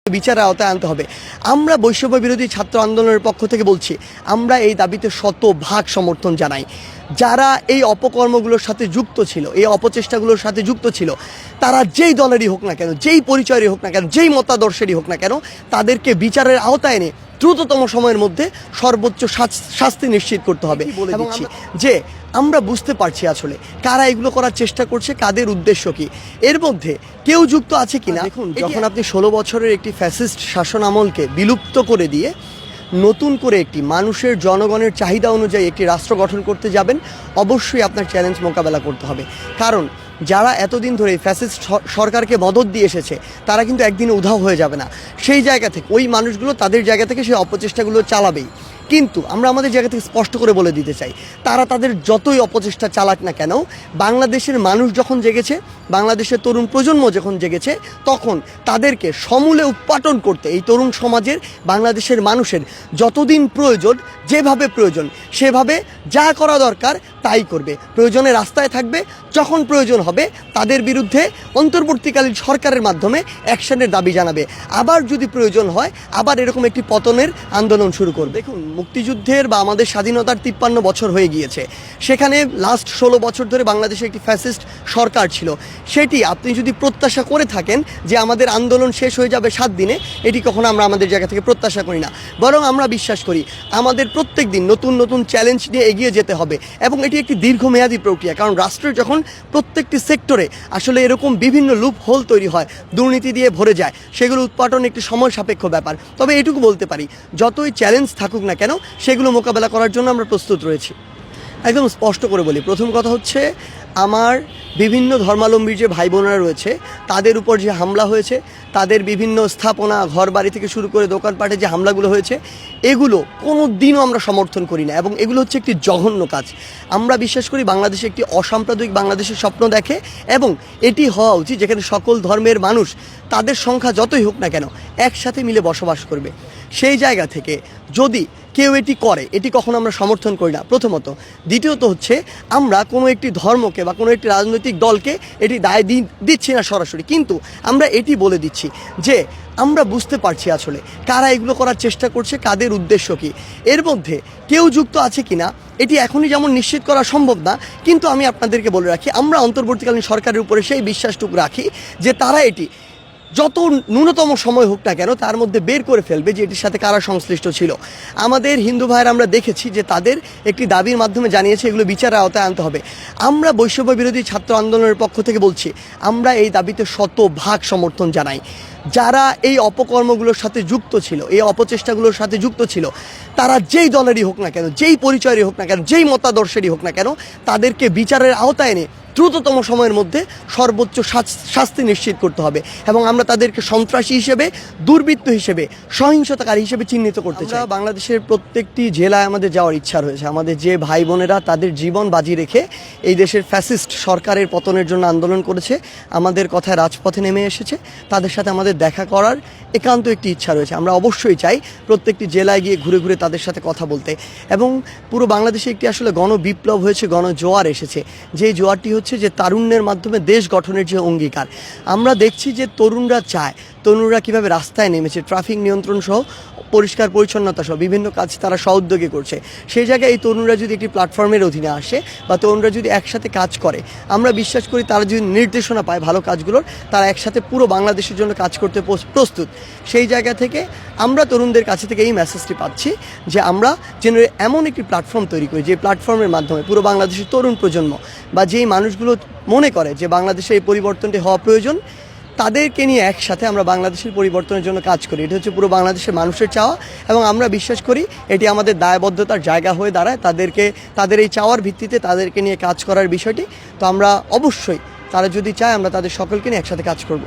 বিচারের আওতায় আনতে হবে। আমরা বৈষম্য বিরোধী ছাত্র আন্দোলনের পক্ষ থেকে বলছি, আমরা এই দাবিতে শতভাগ সমর্থন জানাই। যারা এই অপকর্মগুলোর সাথে যুক্ত ছিল, এই অপচেষ্টাগুলোর সাথে যুক্ত ছিল, তারা যেই দলেরই হোক না কেন, যেই পরিচয়েরই হোক না কেন, যেই মতাদর্শেরই হোক না কেন, তাদেরকে বিচারের আওতায় এনে দ্রুততম সময়ের মধ্যে সর্বোচ্চ শাস্তি নিশ্চিত করতে হবে। বলে দিচ্ছি যে আমরা বুঝতে পারছি আসলে কারা এগুলো করার চেষ্টা করছে, কাদের উদ্দেশ্য কি, এর মধ্যে কেউ যুক্ত আছে কিনা। দেখুন, যখন আপনি 16 বছরের একটি ফ্যাসিস্ট শাসন আমলকে বিলুপ্ত করে দিয়ে নতুন করে একটি মানুষের জনগণের চাহিদা অনুযায়ী একটি রাষ্ট্র গঠন করতে যাবেন, অবশ্যই আপনার চ্যালেঞ্জ মোকাবেলা করতে হবে। কারণ যারা এতদিন ধরে ফ্যাসিস্ট সরকারকে মদত দিয়ে এসেছে, তারা কিন্তু একদিনে উধাও হয়ে যাবে না। সেই জায়গা থেকে ওই মানুষগুলো তাদের জায়গা থেকে সেই অপচেষ্টাগুলো চালাবেই। কিন্তু আমরা আমাদের জায়গা থেকে স্পষ্ট করে বলে দিতে চাই, তারা তাদের যতই অপচেষ্টা চালাক না কেন, বাংলাদেশের মানুষ যখন জেগেছে, বাংলাদেশের তরুণ প্রজন্ম যখন জেগেছে, তখন তাদেরকে সমূলে উৎপাটন করতে এই তরুণ সমাজের, বাংলাদেশের মানুষের যতদিন প্রয়োজন, যেভাবে প্রয়োজন সেভাবে যা করা দরকার তাই করবে। প্রয়োজনে রাস্তায় থাকবে, যখন প্রয়োজন হবে তাদের বিরুদ্ধে অন্তর্বর্তীকালীন সরকারের মাধ্যমে অ্যাকশনের দাবি জানাবে। আবার যদি প্রয়োজন হয় আবার এরকম একটি পতনের আন্দোলন শুরু করবে। দেখুন, মুক্তিযুদ্ধের বা আমাদের স্বাধীনতার 53 বছর হয়ে গিয়েছে। সেখানে লাস্ট 16 বছর ধরে বাংলাদেশে একটি ফ্যাসিস্ট সরকার ছিল। সেটি আপনি যদি প্রত্যাশা করে থাকেন যে আমাদের আন্দোলন শেষ হয়ে যাবে 7 দিনে, এটি কখনো আমরা আমাদের জায়গা থেকে প্রত্যাশা করি না। বরং আমরা বিশ্বাস করি আমাদের প্রত্যেক দিন নতুন নতুন চ্যালেঞ্জ নিয়ে এগিয়ে যেতে হবে, এবং এটি একটি দীর্ঘমেয়াদী প্রক্রিয়া। কারণ রাষ্ট্রের যখন প্রত্যেকটি সেক্টরে আসলে এরকম বিভিন্ন লুপ হোল তৈরি হয়, দুর্নীতি দিয়ে ভরে যায়, সেগুলো উৎপাটন একটি সময় সাপেক্ষ ব্যাপার। তবে এটুকু বলতে পারি, যতই চ্যালেঞ্জ থাকুক না কেন, সেগুলো মোকাবেলা করার জন্য আমরা প্রস্তুত রয়েছি। একদম স্পষ্ট করে বলি, প্রথম কথা হচ্ছে, আমার বিভিন্ন ধর্মাবলম্বীর যে ভাই বোনেরা রয়েছে, তাদের উপর যে হামলা হয়েছে, তাদের বিভিন্ন স্থাপনা, ঘর বাড়ি থেকে শুরু করে দোকানপাটে যে হামলাগুলো হয়েছে, এগুলো কোনো দিনও আমরা সমর্থন করি না, এবং এগুলো হচ্ছে একটি জঘন্য কাজ। আমরা বিশ্বাস করি বাংলাদেশে একটি অসাম্প্রদায়িক বাংলাদেশের স্বপ্ন দেখে, এবং এটি হওয়া উচিত যেখানে সকল ধর্মের মানুষ, তাদের সংখ্যা যতই হোক না কেন, একসাথে মিলে বসবাস করবে। সেই জায়গা থেকে যদি কেউ এটি করে, এটি কখনো আমরা সমর্থন করি না, প্রথমত। দ্বিতীয়ত হচ্ছে, আমরা কোনো একটি ধর্মকে বা কোনো একটি রাজনৈতিক দলকে এটি দায় দিচ্ছি না সরাসরি, কিন্তু আমরা এটি বলে দিচ্ছি যে আমরা বুঝতে পারছি আসলে কারা এগুলো করার চেষ্টা করছে, কাদের উদ্দেশ্য কি, এর মধ্যে কেউ যুক্ত আছে কিনা। এটি এখনই যেমন নিশ্চিত করা সম্ভব না, কিন্তু আমি আপনাদেরকে বলে রাখি, আমরা অন্তর্বর্তীকালীন সরকারের উপরে সেই বিশ্বাসটুকু রাখি যে তারা এটি যত ন্যূনতম সময় হোক না কেন, তার মধ্যে বের করে ফেলবে যে এটির সাথে কারা সংশ্লিষ্ট ছিল। আমাদের হিন্দু ভাইয়েরা আমরা দেখেছি যে তাদের একটি দাবির মাধ্যমে জানিয়েছে এগুলো বিচারের আওতায় আনতে হবে। আমরা বৈষম্য বিরোধী ছাত্র আন্দোলনের পক্ষ থেকে বলছি, আমরা এই দাবিতে শতভাগ সমর্থন জানাই। যারা এই অপকর্মগুলোর সাথে যুক্ত ছিল, এই অপচেষ্টাগুলোর সাথে যুক্ত ছিল, তারা যেই দলেরই হোক না কেন, যেই পরিচয়েরই হোক না কেন, যেই মতাদর্শেরই হোক না কেন, তাদেরকে বিচারের আওতায় এনে দ্রুততম সময়ের মধ্যে সর্বোচ্চ শাস্তি নিশ্চিত করতে হবে। এবং আমরা তাদেরকে সন্ত্রাসী হিসেবে, দুর্বৃত্ত হিসেবে, সহিংসতাকারী হিসেবে চিহ্নিত করতে চাই। বাংলাদেশের প্রত্যেকটি জেলায় আমাদের যাওয়ার ইচ্ছা রয়েছে। আমাদের যে ভাই বোনেরা তাদের জীবন বাজি রেখে এই দেশের ফ্যাসিস্ট সরকারের পতনের জন্য আন্দোলন করেছে, আমাদের কথায় রাজপথে নেমে এসেছে, তাদের সাথে আমাদের দেখা করার একান্ত একটি ইচ্ছা রয়েছে। আমরা অবশ্যই চাই প্রত্যেকটি জেলায় গিয়ে ঘুরে ঘুরে তাদের সাথে কথা বলতে। এবং পুরো বাংলাদেশে একটি আসলে গণবিপ্লব হয়েছে, গণজোয়ার এসেছে, যে জোয়ারটি হচ্ছে যে তারুণ্যের মাধ্যমে দেশ গঠনের যে অঙ্গীকার। আমরা দেখছি যে তরুণরা চায়, তরুণরা কীভাবে রাস্তায় নেমেছে, ট্রাফিক নিয়ন্ত্রণ সহ, পরিষ্কার পরিচ্ছন্নতা সহ বিভিন্ন কাজ তারা সউদ্যোগে করছে। সেই জায়গায় এই তরুণরা যদি একটি প্ল্যাটফর্মের অধীনে আসে, বা তরুণরা যদি একসাথে কাজ করে, আমরা বিশ্বাস করি তারা যদি নির্দেশনা পায় ভালো কাজগুলোর, তারা একসাথে পুরো বাংলাদেশের জন্য কাজ করতে প্রস্তুত। সেই জায়গা থেকে আমরা তরুণদের কাছে থেকে এই মেসেজটি পাচ্ছি যে আমরা যেন এমন একটি প্ল্যাটফর্ম তৈরি করি, যে প্ল্যাটফর্মের মাধ্যমে পুরো বাংলাদেশের তরুণ প্রজন্ম বা যেই মানুষগুলো মনে করে যে বাংলাদেশে এই পরিবর্তনটি হওয়া প্রয়োজন, তাদেরকে নিয়ে একসাথে আমরা বাংলাদেশের পরিবর্তনের জন্য কাজ করি। এটা হচ্ছে পুরো বাংলাদেশের মানুষের চাওয়া, এবং আমরা বিশ্বাস করি এটি আমাদের দায়বদ্ধতার জায়গা হয়ে দাঁড়ায়, তাদের এই চাওয়ার ভিত্তিতে তাদেরকে নিয়ে কাজ করার বিষয়টি। তো আমরা অবশ্যই, তারা যদি চায়, আমরা তাদের সকলকে নিয়ে একসাথে কাজ করব।